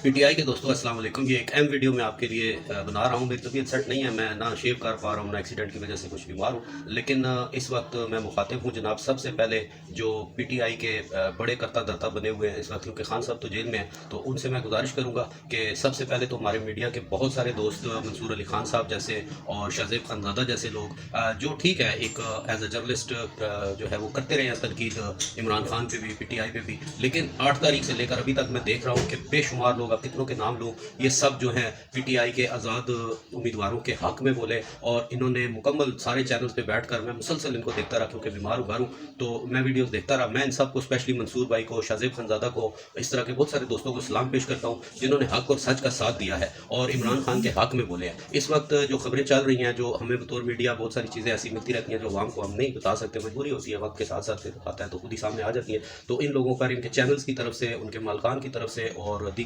P T I के दोस्तों अस्सलाम वालेकुम। ये एक अहम वीडियो मैं आपके लिए बना रहा हूँ। मेरी तबीयत सेट नहीं है, मैं ना शेव कर पा रहा हूँ, ना एक्सीडेंट की वजह से कुछ बीमार हूँ। लेकिन इस वक्त मैं मुखातिब हूँ जनाब सबसे पहले जो पी टी आई के बड़े करता धरता बने हुए हैं इस वक्त, क्योंकि खान साहब तो जेल में हैं, तो उनसे मैं गुजारिश करूँगा कि सबसे पहले तो हमारे मीडिया के बहुत सारे दोस्त मंसूर अली खान साहब जैसे और शाहजेब खानजादा जैसे लोग जो ठीक है एक एज ए जर्नलिस्ट जो है वो करते रहे हैं तनकीद इमरान खान पे भी, पी टी आई पे भी, लेकिन 8 तारीख से लेकर अभी तक मैं देख रहा हूँ कि बेशुमार लोग, अब कितनों के नाम लूँ, ये सब जो हैं पीटीआई के आज़ाद उम्मीदवारों के हक में बोले। और इन्होंने मुकम्मल सारे चैनल्स पे बैठकर, मैं मुसलसल इनको देखता रहा क्योंकि बीमार हूँ, घर हूँ, तो मैं वीडियोस देखता रहा। मैं इन सबको, स्पेशली मंसूर भाई को, शाहजेब खानजादा को, इस तरह के बहुत सारे दोस्तों को सलाम पेश करता हूँ जिन्होंने हक और सच का साथ दिया है और इमरान खान के हक में बोले हैं। इस वक्त जो खबरें चल रही हैं, जो हमें बतौर मीडिया बहुत सारी चीज़ें ऐसी मिलती रहती हैं जो अवाम को हम नहीं बता सकते, मजबूरी होती है, वक्त के साथ साथ आता है तो खुद ही सामने आ जाती है। तो इन लोगों पर, इनके चैनल्स की तरफ से, उनके मालकान की तरफ से और दीगर